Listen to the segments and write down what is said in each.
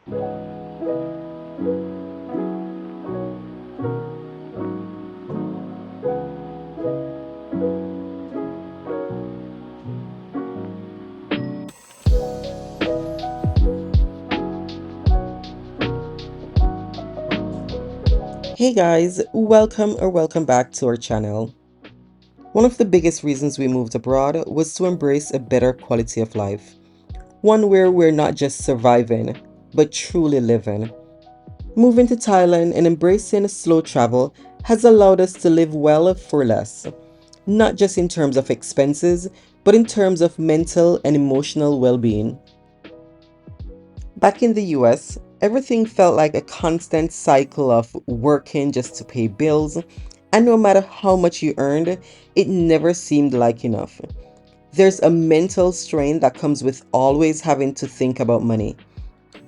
Hey guys, welcome back to our channel. One of the biggest reasons we moved abroad was to embrace a better quality of life. One where we're not just surviving, but truly living. Moving to Thailand and embracing slow travel has allowed us to live well for less. Not just in terms of expenses, but in terms of mental and emotional well-being. Back in the US, everything felt like a constant cycle of working just to pay bills, and no matter how much you earned, it never seemed like enough. There's a mental strain that comes with always having to think about money.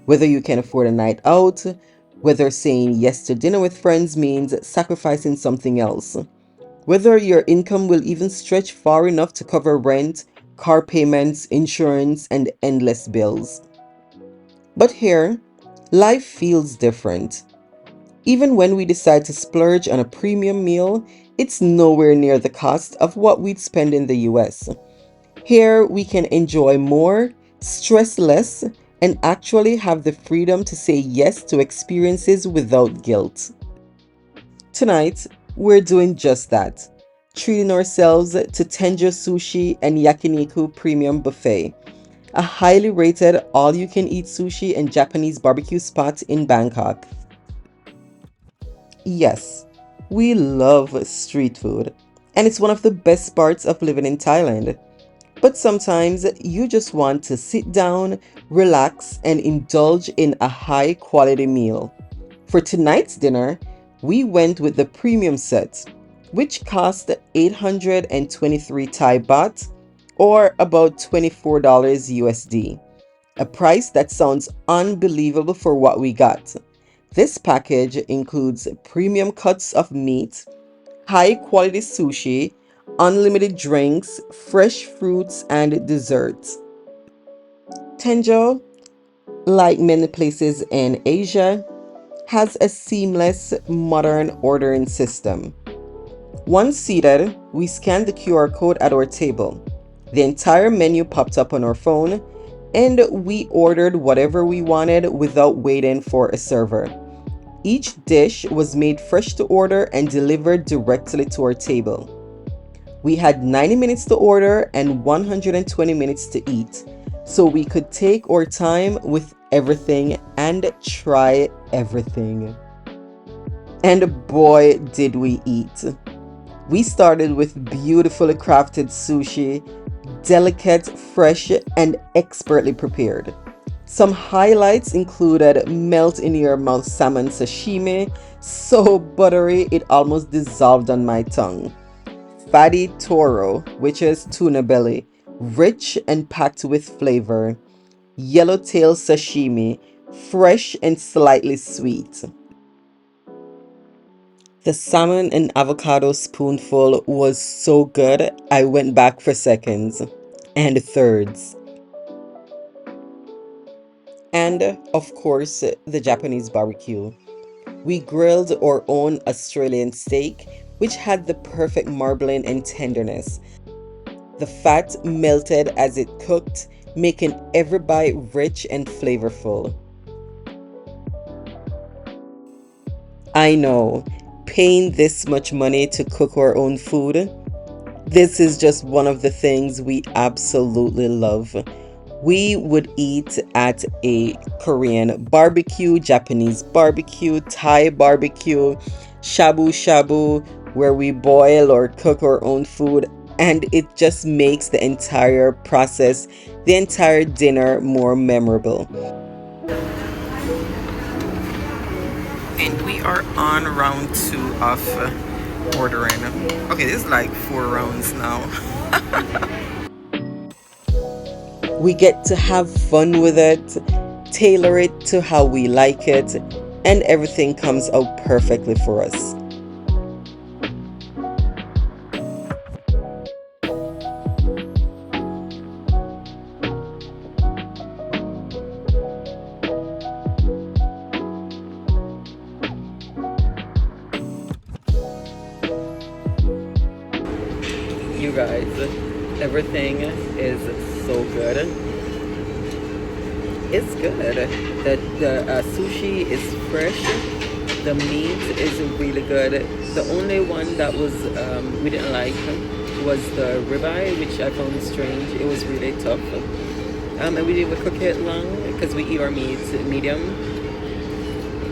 Whether you can afford a night out, whether saying yes to dinner with friends means sacrificing something else, whether your income will even stretch far enough to cover rent, car payments, insurance, and endless bills. But here, life feels different. Even when we decide to splurge on a premium meal, it's nowhere near the cost of what we'd spend in the US. Here, we can enjoy more, stress less, and actually have the freedom to say yes to experiences without guilt. Tonight, we're doing just that, treating ourselves to Tenjo Sushi and Yakiniku Premium Buffet, a highly rated all-you-can-eat sushi and Japanese barbecue spot in Bangkok. Yes, we love street food, and it's one of the best parts of living in Thailand. But sometimes you just want to sit down, relax, and indulge in a high quality meal. For tonight's dinner, we went with the premium set, which cost 823 Thai baht or about $24 USD. A price that sounds unbelievable for what we got. This package includes premium cuts of meat, high quality sushi, unlimited drinks, fresh fruits, and desserts. Tenjo, like many places in Asia, has a seamless modern ordering system. Once seated, we scanned the QR code at our table. The entire menu popped up on our phone, and we ordered whatever we wanted without waiting for a server. Each dish was made fresh to order and delivered directly to our table. We had 90 minutes to order and 120 minutes to eat, so we could take our time with everything and try everything. And boy, did we eat! We started with beautifully crafted sushi, delicate, fresh, and expertly prepared. Some highlights included melt in your mouth salmon sashimi, so buttery it almost dissolved on my tongue. Fatty toro, which is tuna belly, rich and packed with flavor. Yellowtail sashimi, fresh and slightly sweet. The salmon and avocado spoonful was so good, I went back for seconds and thirds. And of course, the Japanese barbecue. We grilled our own Australian steak, which had the perfect marbling and tenderness. The fat melted as it cooked, making every bite rich and flavorful. I know, paying this much money to cook our own food, this is just one of the things we absolutely love. We would eat at a Korean barbecue, Japanese barbecue, Thai barbecue, shabu shabu, where we boil or cook our own food, and it just makes the entire process, the entire dinner more memorable. And we are on round two of ordering. Okay, this is like 4 rounds now. We get to have fun with it, tailor it to how we like it, and everything comes out perfectly for us. guys, everything is so good. It's good. The sushi is fresh. The meat is really good. The only one that was we didn't like was the ribeye, which I found strange. It was really tough. And we didn't cook it long because we eat our meat medium.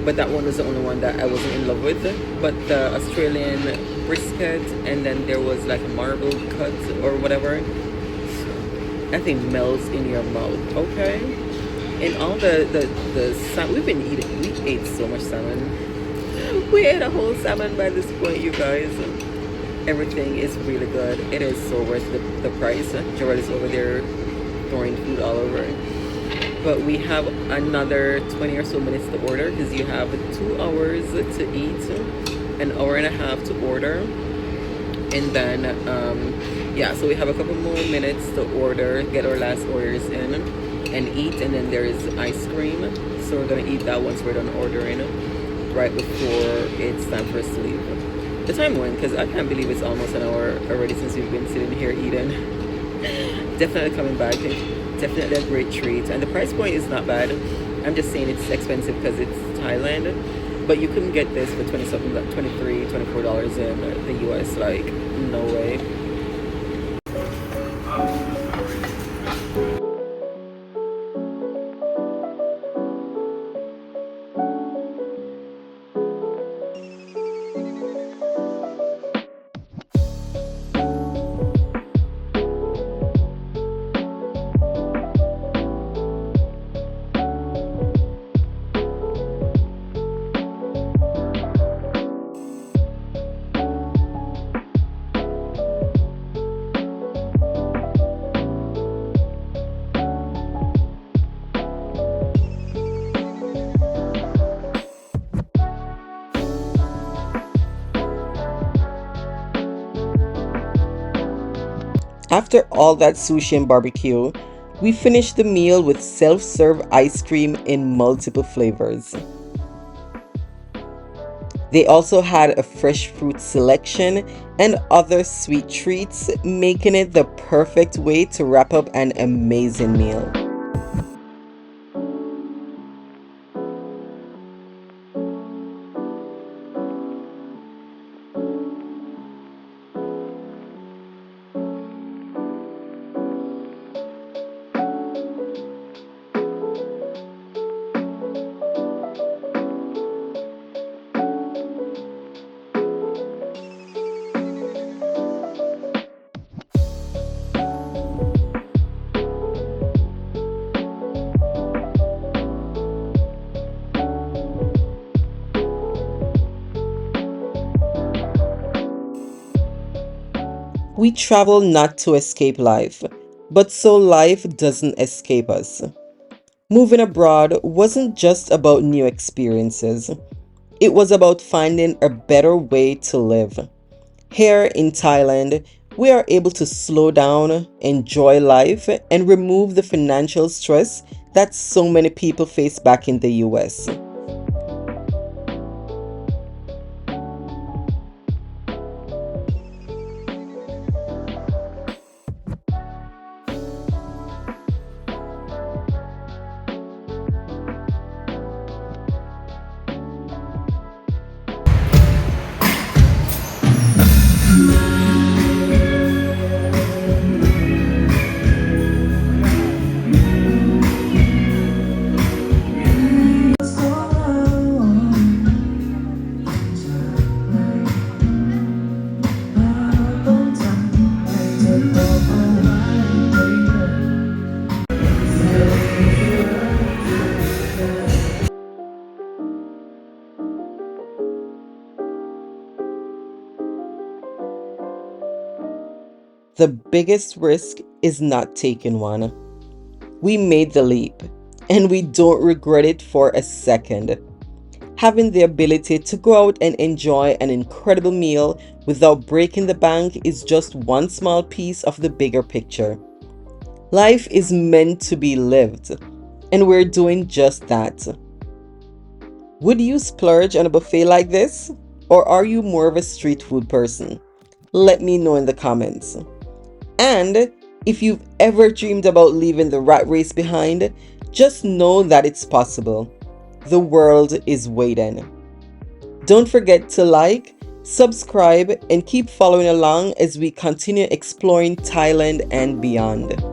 But that one was the only one that I wasn't in love with. But the Australian brisket, and then there was like a marble cut or whatever. That thing melts in your mouth. Okay. And all the salmon we've been eating, we ate so much salmon. We ate a whole salmon by this point, you guys. Everything is really good. It is so worth the price. Joel is over there throwing food all over. But we have another 20 or so minutes to order because you have 2 hours to eat, an hour and a half to order. And then, yeah, so we have a couple more minutes to order, get our last orders in and eat. And then there is ice cream. So we're going to eat that once we're done ordering, right before it's time for us to leave. The time went because I can't believe it's almost an hour already since we've been sitting here eating. Definitely coming back. Definitely a great treat, and the price point is not bad. I'm just saying it's expensive because it's Thailand, but you couldn't get this for 20 something, like $23, $24 in the US. Like, no way. After all that sushi and barbecue, we finished the meal with self-serve ice cream in multiple flavors. They also had a fresh fruit selection and other sweet treats, making it the perfect way to wrap up an amazing meal. We travel not to escape life, but so life doesn't escape us. Moving abroad wasn't just about new experiences, it was about finding a better way to live. Here in Thailand, we are able to slow down, enjoy life, and remove the financial stress that so many people face back in the US. The biggest risk is not taking one. We made the leap, and we don't regret it for a second. Having the ability to go out and enjoy an incredible meal without breaking the bank is just one small piece of the bigger picture. Life is meant to be lived, and we're doing just that. Would you splurge on a buffet like this? Or are you more of a street food person? Let me know in the comments. And if you've ever dreamed about leaving the rat race behind, just know that it's possible. The world is waiting. Don't forget to like, subscribe, and keep following along as we continue exploring Thailand and beyond.